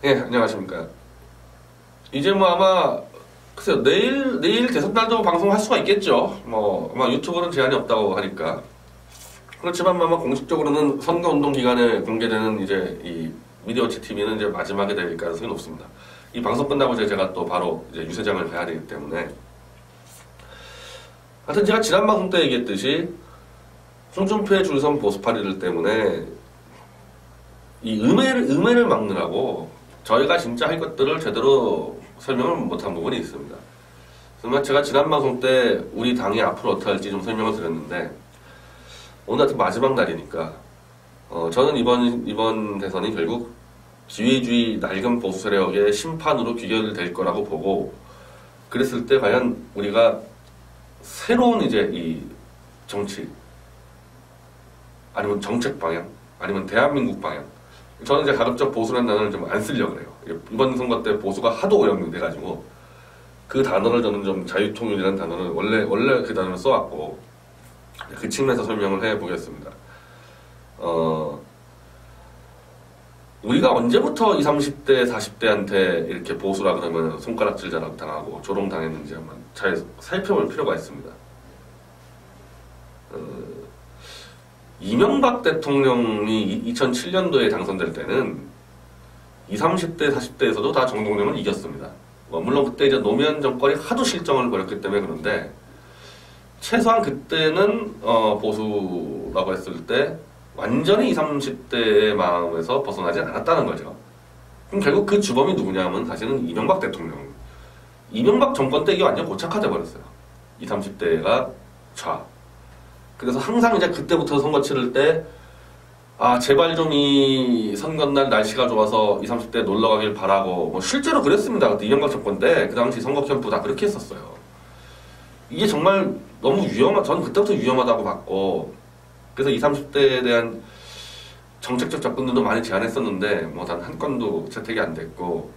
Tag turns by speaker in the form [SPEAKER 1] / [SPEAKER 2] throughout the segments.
[SPEAKER 1] 예, 안녕하십니까. 이제 뭐 아마, 글쎄요, 내일 대선 날도 방송할 수가 있겠죠. 뭐, 아마 유튜브는 제한이 없다고 하니까. 그렇지만 아마 공식적으로는 선거운동 기간에 공개되는 이제 이 미디어치 TV는 이제 마지막에 될 가능성이 높습니다. 이 방송 끝나고 제가 또 바로 이제 유세장을 가야 되기 때문에. 하여튼 제가 지난 방송 때 얘기했듯이 홍준표의 줄선 보수파리들 때문에 이 음해를 막느라고 저희가 진짜 할 것들을 제대로 설명을 못한 부분이 있습니다. 그래서 제가 지난 방송 때 우리 당이 앞으로 어떻게 할지 좀 설명을 드렸는데 오늘 같은 마지막 날이니까 저는 이번 대선이 결국 기회주의 낡은 보수 세력의 심판으로 귀결될 거라고 보고 그랬을 때 과연 우리가 새로운 이제 이 정치 아니면 정책 방향 아니면 대한민국 방향 저는 이제 가급적 보수라는 단어를 좀 안 쓰려고 해요. 이번 선거 때 보수가 하도 오염돼가지고 그 단어를 저는 좀 자유통일이라는 단어를 원래 그 단어를 써왔고 그 측면에서 설명을 해보겠습니다. 우리가 언제부터 20, 30대, 40대한테 이렇게 보수라 그러면 손가락질 당하고 조롱당했는지 한번 잘 살펴볼 필요가 있습니다. 이명박 대통령이 2007년도에 당선될 때는 20, 30대, 40대에서도 다 정동영을 이겼습니다. 물론 그때 이제 노무현 정권이 하도 실정을 벌였기 때문에 그런데 최소한 그때는 보수라고 했을 때 완전히 20, 30대의 마음에서 벗어나지 않았다는 거죠. 그럼 결국 그 주범이 누구냐면 사실은 이명박 대통령. 이명박 정권 때 이게 완전 고착화돼 버렸어요. 20, 30대가 좌. 그래서 항상 이제 그때부터 선거 치를 때, 제발 좀 이 선거날 날씨가 좋아서 20, 30대 놀러 가길 바라고, 뭐 실제로 그랬습니다. 그때 이명박 정권 때, 그 당시 선거 캠프 다 그렇게 했었어요. 이게 정말 너무 저는 그때부터 위험하다고 봤고, 그래서 20, 30대에 대한 정책적 접근들도 많이 제안했었는데, 뭐 단 한 건도 채택이 안 됐고,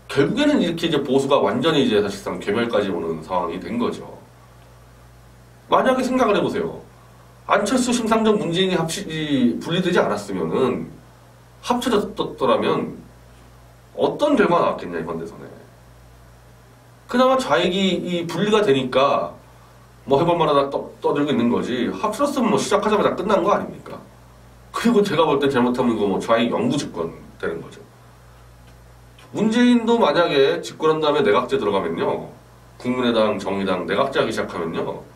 [SPEAKER 1] 결국에는 이렇게 이제 보수가 완전히 이제 사실상 괴멸까지 오는 상황이 된 거죠. 만약에 생각을 해보세요. 안철수, 심상정, 문재인이 분리되지 않았으면은 합쳐졌더라면 어떤 결과가 나왔겠냐 이번 대선에. 그나마 좌익이 분리가 되니까 뭐 해볼 만하다 떠들고 있는 거지. 합쳐졌으면 뭐 시작하자마자 끝난 거 아닙니까? 그리고 제가 볼 때 잘못하면 이거 뭐 좌익 영구 집권 되는 거죠. 문재인도 만약에 집권한 다음에 내각제 들어가면요. 국민의당, 정의당 내각제 하기 시작하면요.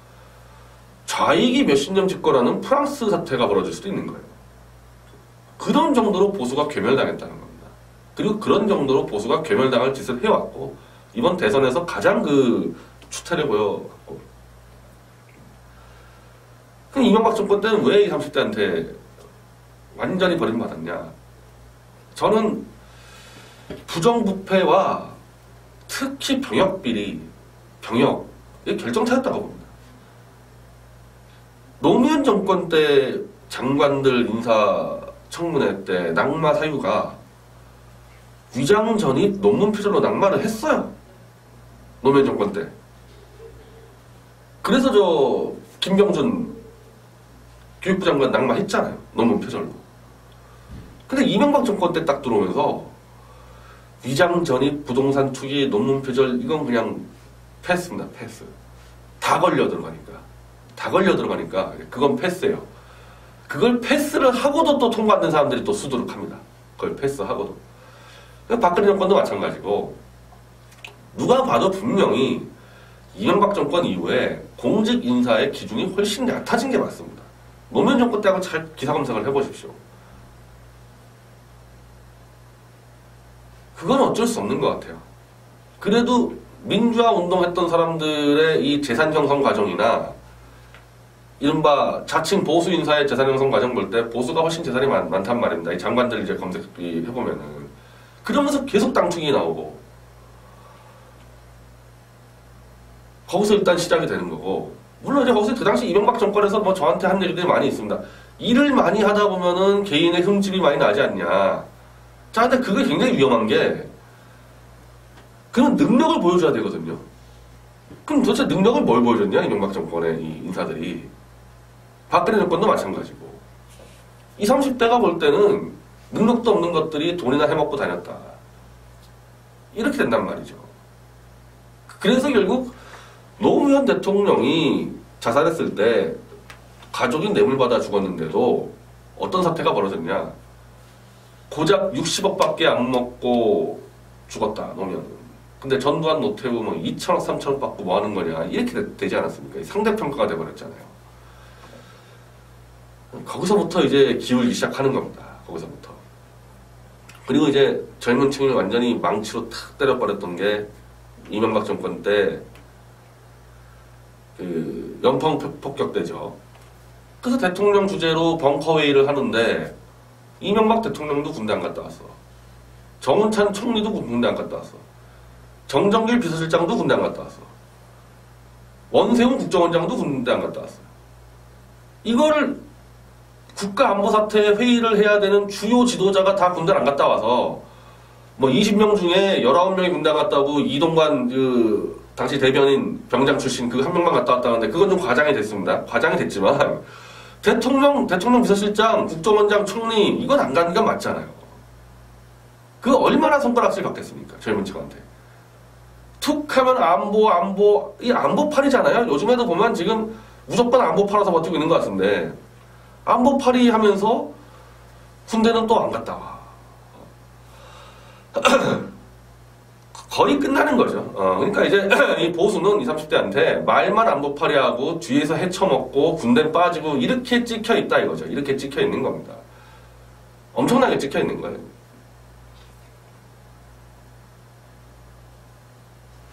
[SPEAKER 1] 좌익이 몇십 년 집권하는 프랑스 사태가 벌어질 수도 있는 거예요. 그런 정도로 보수가 괴멸당했다는 겁니다. 그리고 그런 정도로 보수가 괴멸당할 짓을 해왔고 이번 대선에서 가장 그 추태를 보여왔고 그럼 이명박 정권 때는 왜 20, 30대한테 완전히 버림받았냐. 저는 부정부패와 특히 병역비리, 이게 결정차였다고 봅니다. 노무현 정권 때 장관들 인사청문회 때 낙마 사유가 위장전이 논문 표절로 낙마를 했어요. 노무현 정권 때. 그래서 김병준 교육부 장관 낙마했잖아요. 논문 표절로. 근데 이명박 정권 때 딱 들어오면서 위장전입, 부동산 투기, 논문 표절 이건 그냥 패스입니다. 패스. 다 걸려 들어가니까 그건 패스예요. 그걸 패스를 하고도 또 통과 안 된 사람들이 또 수두룩합니다. 그걸 패스하고도. 박근혜 정권도 마찬가지고 누가 봐도 분명히 이명박 정권 이후에 공직 인사의 기준이 훨씬 얕아진 게 맞습니다. 노무현 정권 때하고 잘 기사 검색을 해보십시오. 그건 어쩔 수 없는 것 같아요. 그래도 민주화 운동했던 사람들의 이 재산 형성 과정이나 이른바 자칭 보수 인사의 재산 형성 과정 볼 때 보수가 훨씬 재산이 많단 말입니다. 이 장관들 이제 검색해보면은. 그러면서 계속 땅충이 나오고. 거기서 일단 시작이 되는 거고. 물론 이제 거기서 그 당시 이명박 정권에서 뭐 저한테 한 얘기들이 많이 있습니다. 일을 많이 하다 보면은 개인의 흠집이 많이 나지 않냐. 자, 근데 그게 굉장히 위험한 게, 그런 능력을 보여줘야 되거든요. 그럼 도대체 능력을 뭘 보여줬냐, 이명박 정권의 이 인사들이. 박근혜 정권도 마찬가지고. 20, 30대가 볼 때는 능력도 없는 것들이 돈이나 해먹고 다녔다. 이렇게 된단 말이죠. 그래서 결국 노무현 대통령이 자살했을 때 가족이 뇌물받아 죽었는데도 어떤 사태가 벌어졌냐. 고작 60억밖에 안 먹고 죽었다, 노무현은. 근데 전두환, 노태우 뭐 2천억, 3천억 받고 뭐 하는 거냐. 이렇게 되지 않았습니까? 상대평가가 돼버렸잖아요. 거기서부터 이제 기울기 시작하는 겁니다. 거기서부터. 그리고 이제 젊은 층을 완전히 망치로 탁 때려버렸던 게 이명박 정권 때 그 연평 폭격 때죠. 그래서 대통령 주재로 벙커회의를 하는데 이명박 대통령도 군대 안 갔다 왔어. 정운찬 총리도 군대 안 갔다 왔어. 정정길 비서실장도 군대 안 갔다 왔어. 원세훈 국정원장도 군대 안 갔다 왔어. 이거를 국가안보사태 회의를 해야 되는 주요 지도자가 다 군대를 안 갔다 와서 뭐 20명 중에 19명이 군대 안 갔다 오고 이동관 그 당시 대변인 병장 출신 그 한 명만 갔다 왔다는데 그건 좀 과장이 됐습니다. 과장이 됐지만 대통령 비서실장, 국정원장, 총리 이건 안 가는 게 맞잖아요. 그 얼마나 손가락질 받겠습니까? 젊은 층한테. 툭 하면 안보 이 안보팔이잖아요. 요즘에도 보면 지금 무조건 안보팔아서 버티고 있는 것 같은데 안보팔이 하면서 군대는 또 안 갔다 와. 거의 끝나는 거죠. 그러니까 이제 이 보수는 20, 30대한테 말만 안보팔이 하고 뒤에서 헤쳐먹고 군대 빠지고 이렇게 찍혀 있다 이거죠. 이렇게 찍혀 있는 겁니다. 엄청나게 찍혀 있는 거예요.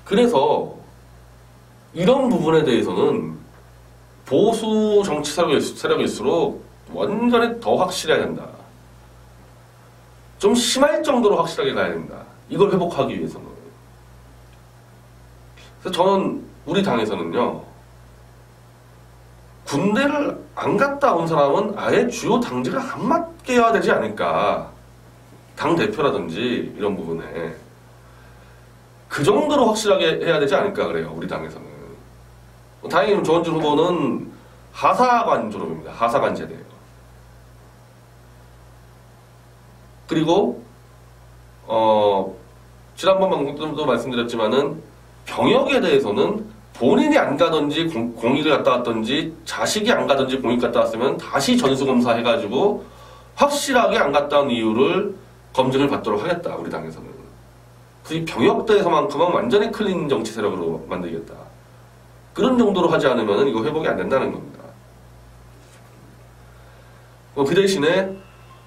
[SPEAKER 1] 그래서 이런 부분에 대해서는 보수 정치 세력일수록 완전히 더 확실해야 된다. 좀 심할 정도로 확실하게 가야 된다. 이걸 회복하기 위해서는. 그래서 저는 우리 당에서는요. 군대를 안 갔다 온 사람은 아예 주요 당직을 안 맡게 해야 되지 않을까. 당대표라든지 이런 부분에. 그 정도로 확실하게 해야 되지 않을까 그래요. 우리 당에서는. 다행히 조원준 후보는 하사관 졸업입니다. 하사관 제대예요. 그리고 지난번 방송도 말씀드렸지만은 병역에 대해서는 본인이 안 가든지 공익을 갔다 왔든지 자식이 안 가든지 공익 갔다 왔으면 다시 전수검사 해가지고 확실하게 안 갔다 온 이유를 검증을 받도록 하겠다. 우리 당에서는. 그래서 이 병역대에서만큼은 완전히 클린 정치 세력으로 만들겠다. 그런 정도로 하지 않으면 이거 회복이 안 된다는 겁니다. 그 대신에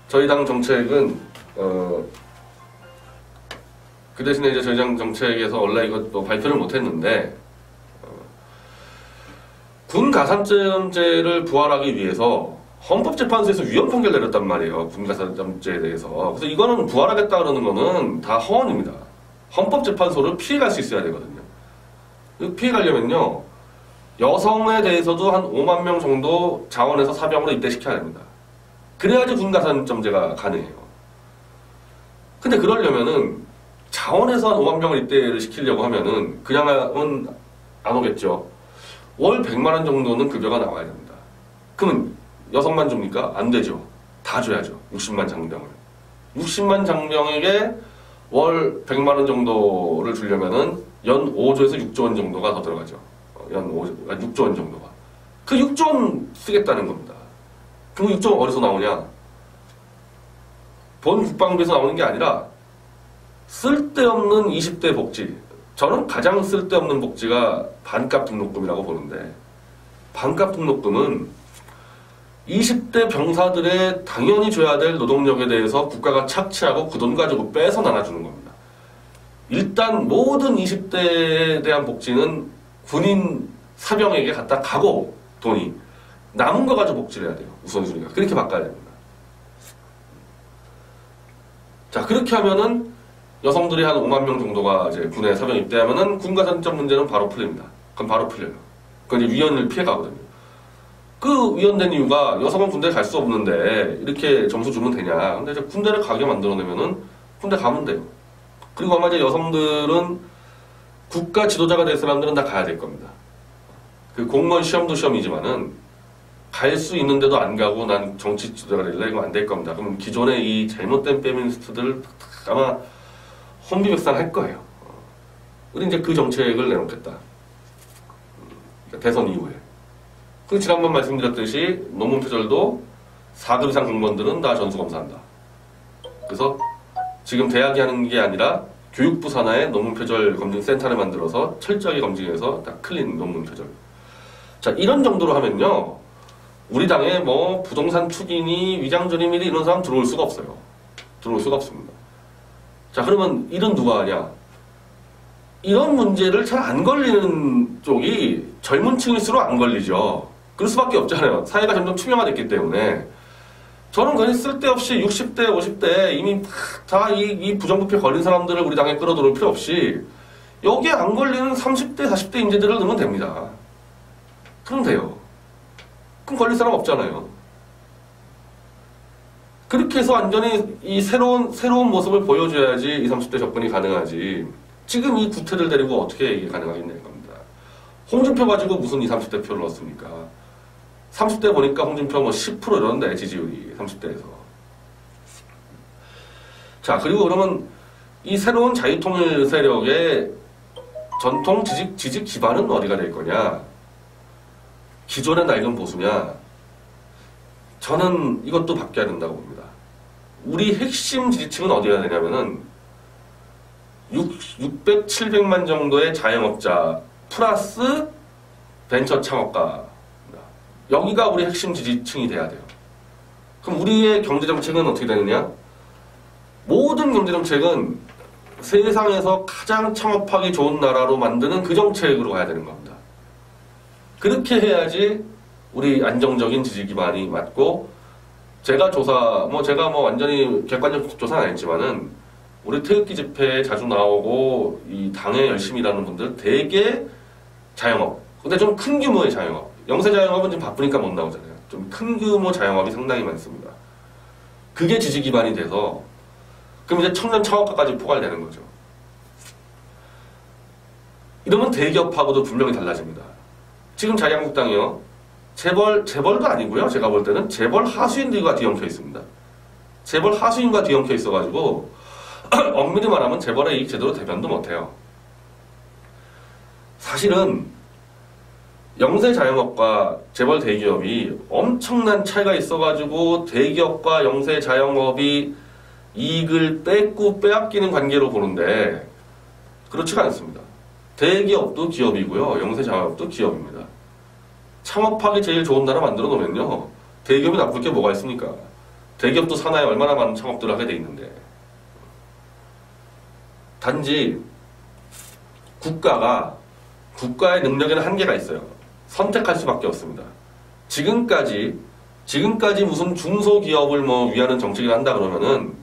[SPEAKER 1] 저희 당 정책은 그 대신에 이제 저희 당 정책에서 원래 이것도 발표를 못했는데 군 가산점제를 부활하기 위해서 헌법재판소에서 위헌 판결 내렸단 말이에요. 군 가산점제에 대해서. 그래서 이거는 부활하겠다 그러는 거는 다 허언입니다. 헌법재판소를 피해갈 수 있어야 되거든요. 피해가려면요. 여성에 대해서도 한 5만 명 정도 자원에서 사병으로 입대시켜야 됩니다. 그래야지 군 가산점제가 가능해요. 근데 그러려면은 자원에서 한 5만 명을 입대를 시키려고 하면은 그냥은 안 오겠죠. 월 100만 원 정도는 급여가 나와야 됩니다. 그러면 여성만 줍니까? 안 되죠. 다 줘야죠. 60만 장병을. 60만 장병에게 월 100만 원 정도를 주려면은 연 5조에서 6조 원 정도가 더 들어가죠. 연 6조 원 정도가. 그 6조 원 쓰겠다는 겁니다. 그럼 6조 원 어디서 나오냐? 본 국방부에서 나오는 게 아니라 쓸데없는 20대 복지. 저는 가장 쓸데없는 복지가 반값 등록금이라고 보는데 반값 등록금은 20대 병사들의 당연히 줘야 될 노동력에 대해서 국가가 착취하고 그 돈 가지고 빼서 나눠주는 겁니다. 일단 모든 20대에 대한 복지는 군인 사병에게 갖다 가고 돈이 남은 거 가지고 복지를 해야 돼요. 우선순위가. 그렇게 바꿔야 됩니다. 자, 그렇게 하면은 여성들이 한 5만 명 정도가 이제 군에 사병 입대하면은 군가산점 문제는 바로 풀립니다. 그건 바로 풀려요. 그건 이제 위헌을 피해가거든요. 그 위헌된 이유가 여성은 군대에 갈 수 없는데 이렇게 점수 주면 되냐. 근데 이제 군대를 가게 만들어내면은 군대 가면 돼요. 그리고 아마 이제 여성들은 국가 지도자가 될 사람들은 다 가야 될 겁니다. 그 공무원 시험도 시험이지만은 갈 수 있는데도 안 가고 난 정치 지도자가 될래? 이거 안 될 겁니다. 그럼 기존의 이 잘못된 페미니스트들 아마 혼비백산할 거예요. 우리 이제 그 정책을 내놓겠다. 대선 이후에. 그 지난번 말씀드렸듯이 논문 표절도 4급 이상 공무원들은 다 전수검사한다. 그래서 지금 대학이 하는 게 아니라 교육부 산하에 논문 표절 검증 센터를 만들어서 철저하게 검증해서 다 클린 논문 표절. 자, 이런 정도로 하면요, 우리 당에 뭐 부동산 투기니 위장전입니 이런 사람 들어올 수가 없어요. 들어올 수가 없습니다. 자, 그러면 일은 누가 하냐? 이런 문제를 잘 안 걸리는 쪽이 젊은 층일수록 안 걸리죠. 그럴 수밖에 없잖아요. 사회가 점점 투명화됐기 때문에. 저는 그냥 쓸데없이 60대, 50대 이미 다 이 부정부패 걸린 사람들을 우리 당에 끌어들일 필요 없이 여기에 안 걸리는 30대, 40대 인재들을 넣으면 됩니다. 그럼 돼요. 그럼 걸릴 사람 없잖아요. 그렇게 해서 완전히 이 새로운 모습을 보여줘야지 20, 30대 접근이 가능하지. 지금 이 구태를 데리고 어떻게 이게 가능하겠냐는 겁니다. 홍준표 가지고 무슨 20, 30대 표를 넣었습니까? 30대 보니까 홍준표 뭐 10% 이러는데 지지율이 30대에서. 자, 그리고 그러면 이 새로운 자유통일 세력의 전통 지식 기반은 어디가 될 거냐? 기존의 낡은 보수냐? 저는 이것도 바뀌어야 된다고 봅니다. 우리 핵심 지지층은 어디가 되냐면은 600, 700만 정도의 자영업자 플러스 벤처 창업가. 여기가 우리 핵심 지지층이 돼야 돼요. 그럼 우리의 경제정책은 어떻게 되느냐? 모든 경제정책은 세상에서 가장 창업하기 좋은 나라로 만드는 그 정책으로 가야 되는 겁니다. 그렇게 해야지 우리 안정적인 지지 기반이 맞고, 제가 완전히 객관적 조사는 아니지만은 우리 태극기 집회에 자주 나오고 이 당에 열심히 일하는 분들 되게 자영업, 근데 좀 큰 규모의 자영업, 영세 자영업은 좀 바쁘니까 못 나오잖아요. 좀 큰 규모 자영업이 상당히 많습니다. 그게 지지 기반이 돼서 그럼 이제 청년 창업가까지 포괄되는 거죠. 이러면 대기업하고도 분명히 달라집니다. 지금 자유한국당이요, 재벌도 아니고요. 제가 볼 때는 재벌 하수인들과 뒤엉켜 있습니다. 재벌 하수인과 뒤엉켜 있어가지고 엄밀히 말하면 재벌의 이익 제대로 대변도 못해요. 사실은 영세 자영업과 재벌 대기업이 엄청난 차이가 있어가지고 대기업과 영세 자영업이 이익을 뺏고 빼앗기는 관계로 보는데 그렇지가 않습니다. 대기업도 기업이고요, 영세 자영업도 기업입니다. 창업하기 제일 좋은 나라 만들어 놓으면요, 대기업이 나쁠 게 뭐가 있습니까? 대기업도 산하에 얼마나 많은 창업들을 하게 돼 있는데. 단지 국가의 능력에는 한계가 있어요. 선택할 수밖에 없습니다. 지금까지 무슨 중소기업을 위하는 정책을 한다 그러면은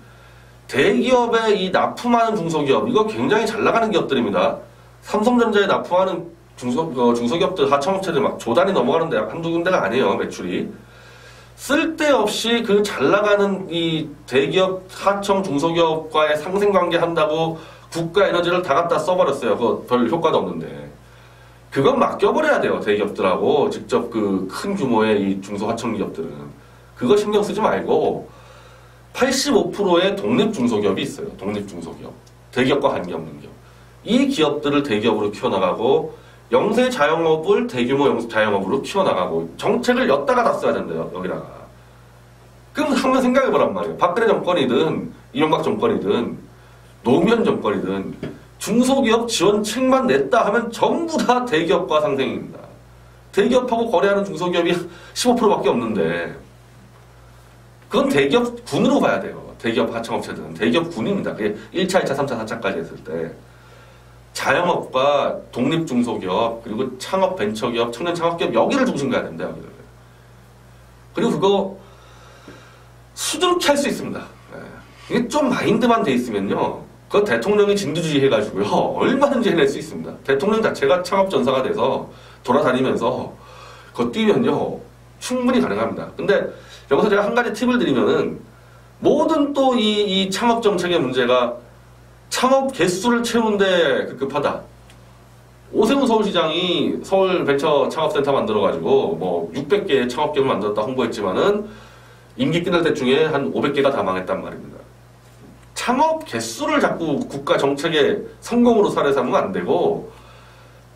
[SPEAKER 1] 대기업에 이 납품하는 중소기업, 이거 굉장히 잘 나가는 기업들입니다. 삼성전자에 납품하는 중소기업들, 하청업체들 막 조단이 넘어가는데 한두 군데가 아니에요, 매출이. 쓸데없이 그 잘 나가는 이 대기업, 하청, 중소기업과의 상생관계 한다고 국가 에너지를 다 갖다 써버렸어요. 그거 별 효과도 없는데. 그건 맡겨버려야 돼요, 대기업들하고. 직접 그 큰 규모의 이 중소하청 기업들은. 그거 신경 쓰지 말고 85%의 독립중소기업이 있어요. 독립중소기업. 대기업과 관계없는 기업. 이 기업들을 대기업으로 키워나가고 영세 자영업을 대규모 영세 자영업으로 키워나가고 정책을 엿다가 다 써야 된대요, 여기다가. 그럼 한번 생각해보란 말이에요. 박근혜 정권이든 이명박 정권이든 노무현 정권이든 중소기업 지원책만 냈다 하면 전부 다 대기업과 상생입니다. 대기업하고 거래하는 중소기업이 15%밖에 없는데 그건 대기업군으로 가야 돼요. 대기업 하청업체들은 대기업군입니다. 그게 1차, 2차, 3차, 4차까지 했을 때 자영업과 독립중소기업, 그리고 창업 벤처기업, 청년 창업기업, 여기를 중심 가야 됩니다. 여기를. 그리고 그거 수두룩히 할 수 있습니다. 이게 좀 마인드만 돼 있으면요, 그 대통령이 진두지휘 해가지고요, 얼마든지 해낼 수 있습니다. 대통령 자체가 창업전사가 돼서 돌아다니면서 그거 뛰면요, 충분히 가능합니다. 근데 여기서 제가 한 가지 팁을 드리면은, 모든 또 이 창업정책의 문제가 창업 개수를 채우는데 급급하다. 오세훈 서울시장이 서울 벤처 창업센터 만들어가지고 600개의 창업기업을 만들었다 홍보했지만은 임기 끝날 때중에 한 500개가 다 망했단 말입니다. 창업 개수를 자꾸 국가 정책의 성공으로 사례 삼으면 안 되고,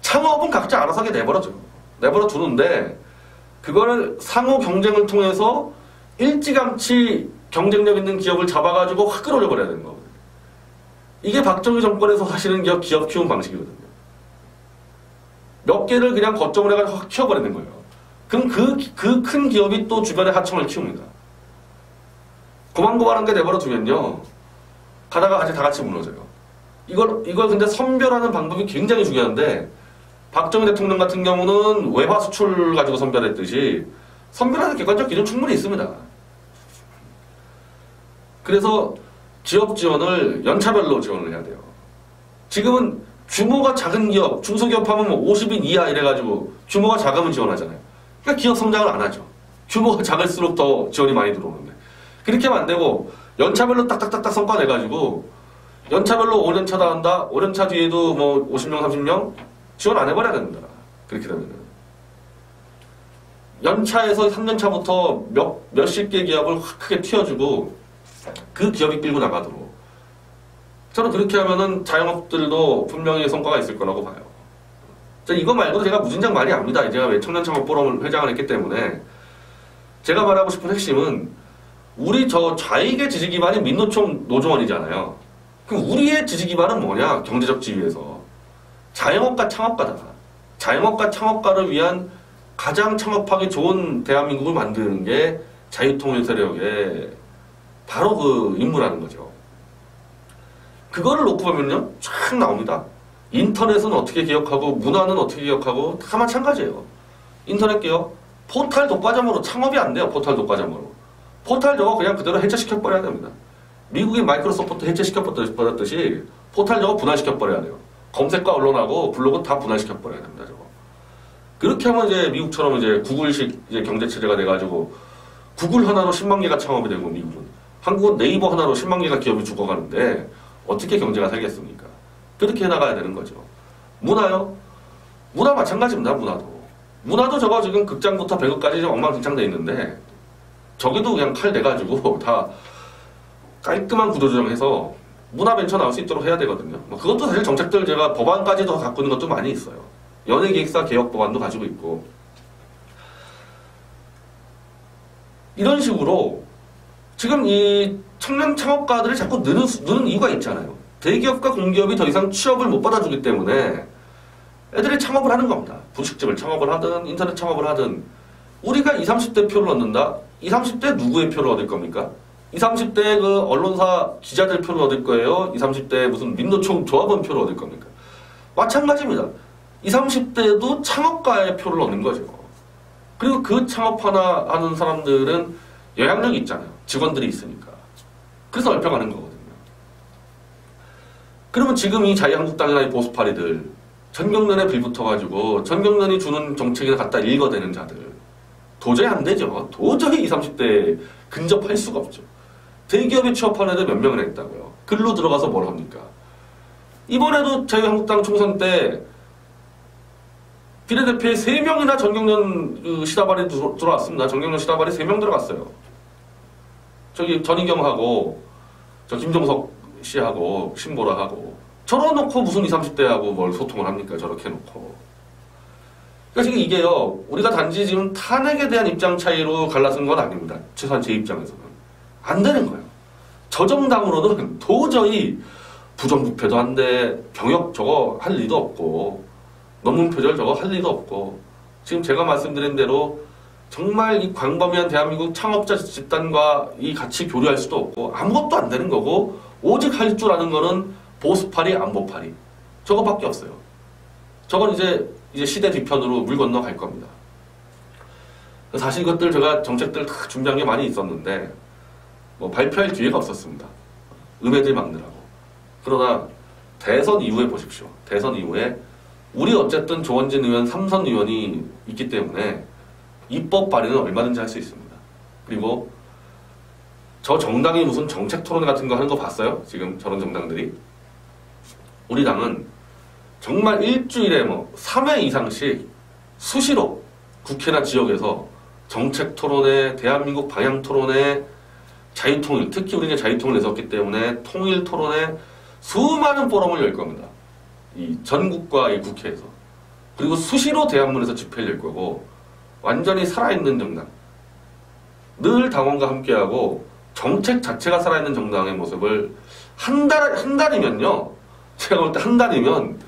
[SPEAKER 1] 창업은 각자 알아서 하게 내버려둬요. 내버려 두는데, 그거를 상호 경쟁을 통해서 일찌감치 경쟁력 있는 기업을 잡아가지고 확 끌어올려버려야 되는 거거든요. 이게 박정희 정권에서 하시는 기업 키운 방식이거든요. 몇 개를 그냥 거점을 해가지고 확 키워버리는 거예요. 그럼 그 큰 기업이 또 주변에 하청을 키웁니다. 고만고만한 게 내버려 두면요, 가다가 같이 다 같이 무너져요. 이걸 근데 선별하는 방법이 굉장히 중요한데, 박정희 대통령 같은 경우는 외화 수출 가지고 선별했듯이 선별하는 객관적 기준 충분히 있습니다. 그래서 기업 지원을 연차별로 지원을 해야 돼요. 지금은 규모가 작은 기업, 중소기업 하면 뭐 50인 이하 이래가지고 규모가 작으면 지원하잖아요. 그러니까 기업 성장을 안 하죠. 규모가 작을수록 더 지원이 많이 들어오는데. 그렇게 하면 안 되고 연차별로 딱딱딱딱 성과 내가지고 연차별로 5년차 다 한다. 5년차 뒤에도 뭐 50명, 30명 지원 안 해버려야 된다. 그렇게 되면은. 연차에서 3년차부터 몇십 개 기업을 확 크게 튀어주고 그 기업이 끌고 나가도록. 저는 그렇게 하면은 자영업들도 분명히 성과가 있을 거라고 봐요. 이거 말고도 제가 무진장 많이 압니다. 제가 왜 청년창업포럼을 회장을 했기 때문에. 제가 말하고 싶은 핵심은 우리 저 좌익의 지지 기반이 민노총 노조원이잖아요. 그럼 우리의 지지 기반은 뭐냐? 경제적 지위에서. 자영업가 창업가다. 자영업가 창업가를 위한 가장 창업하기 좋은 대한민국을 만드는 게 자유통일 세력의 바로 그 임무라는 거죠. 그거를 놓고 보면요, 쫙 나옵니다. 인터넷은 어떻게 기억하고 문화는 어떻게 기억하고 다 마찬가지예요. 인터넷 기업, 포탈 독과점으로 창업이 안 돼요. 포탈 독과점으로. 포탈 저거 그냥 그대로 해체시켜버려야 됩니다. 미국이 마이크로소프트 해체시켜버렸듯이 포탈 저거 분할시켜버려야 돼요. 검색과 언론하고 블로그 다 분할시켜버려야 됩니다. 저거. 그렇게 하면 이제 미국처럼 이제 구글식 이제 경제체제가 돼가지고 구글 하나로 10만 개가 창업이 되고 미국은. 한국은 네이버 하나로 10만 개가 기업이 죽어가는데 어떻게 경제가 살겠습니까? 그렇게 해나가야 되는 거죠. 문화요? 문화 마찬가지입니다. 문화도 저거 지금 극장부터 배구까지 엉망진창돼 있는데 저기도 그냥 칼 내가지고 다 깔끔한 구조조정해서 문화벤처 나올 수 있도록 해야 되거든요. 그것도 사실 정책들 제가 법안까지도 갖고 있는 것도 많이 있어요. 연예기획사 개혁 법안도 가지고 있고. 이런 식으로 지금 이 청년 창업가들이 자꾸 느는 이유가 있잖아요. 대기업과 공기업이 더 이상 취업을 못 받아주기 때문에 애들이 창업을 하는 겁니다. 분식집을 창업을 하든 인터넷 창업을 하든. 우리가 20, 30대 표를 얻는다? 20, 30대 누구의 표를 얻을 겁니까? 20, 30대 그 언론사 기자들 표를 얻을 거예요? 20, 30대 무슨 민노총 조합원 표를 얻을 겁니까? 마찬가지입니다. 20, 30대도 창업가의 표를 얻는 거죠. 그리고 그 창업하는 사람들은 영향력이 있잖아요. 직원들이 있으니까. 그래서 얼평하는 거거든요. 그러면 지금 이 자유한국당이나 이 보수파리들 전경련에 빌붙어가지고 전경련이 주는 정책에 갖다 읽어대는 자들 도저히 안 되죠. 도저히 20, 30대에 근접할 수가 없죠. 대기업에 취업하는 애들 몇 명이나 있다고요. 글로 들어가서 뭘 합니까? 이번에도 자유한국당 총선 때 비례대표에 3명이나 전경련 시다발이 들어왔습니다. 전경련 시다발이 3명 들어갔어요. 저기 전희경하고 저 김종석 씨하고 신보라하고 저러놓고 무슨 20, 30대하고 뭘 소통을 합니까? 저렇게 놓고. 그러니까 지금 이게요, 우리가 단지 지금 탄핵에 대한 입장 차이로 갈라선 건 아닙니다. 최소한 제 입장에서는. 안 되는 거예요. 저 정당으로는 도저히 부정부패도 안 돼, 병역 저거 할 리도 없고, 논문 표절 저거 할 리도 없고, 지금 제가 말씀드린 대로 정말 이 광범위한 대한민국 창업자 집단과 이 같이 교류할 수도 없고, 아무것도 안 되는 거고, 오직 할 줄 아는 거는 보수파리, 안보파리. 저거밖에 없어요. 저건 이제 시대 뒤편으로 물 건너 갈 겁니다. 사실 이것들 제가 정책들 다 준비한 게 많이 있었는데, 뭐 발표할 기회가 없었습니다. 음해들 막느라고. 그러나 대선 이후에 보십시오. 대선 이후에 우리 어쨌든 조원진 의원, 삼선 의원이 있기 때문에 입법 발의는 얼마든지 할 수 있습니다. 그리고 저 정당이 무슨 정책 토론 같은 거 하는 거 봤어요? 지금 저런 정당들이. 우리 당은 정말 일주일에 뭐 3회 이상씩 수시로 국회나 지역에서 정책 토론회, 대한민국 방향 토론회, 자유통일, 특히 우리는 자유통일 내섰기 때문에 통일 토론에 수많은 포럼을 열 겁니다. 이 전국과 이 국회에서. 그리고 수시로 대한문에서 집회를 열 거고, 완전히 살아있는 정당. 늘 당원과 함께하고 정책 자체가 살아있는 정당의 모습을 한 달이면요. 제가 볼 때 한 달이면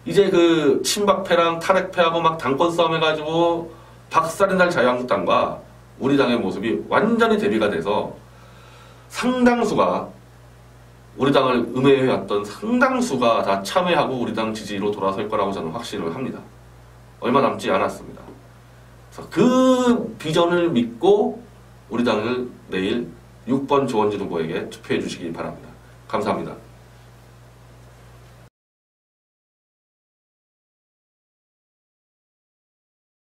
[SPEAKER 1] 이제 그 친박패랑 탈핵패하고 막 당권 싸움 해가지고 박살이 날 자유한국당과 우리 당의 모습이 완전히 대비가 돼서 상당수가 우리 당을 음해해왔던 상당수가 다 참여하고 우리 당 지지로 돌아설 거라고 저는 확신을 합니다. 얼마 남지 않았습니다. 그래서 그 비전을 믿고 우리 당을 내일 6번 조원진 후보에게 투표해 주시기 바랍니다. 감사합니다.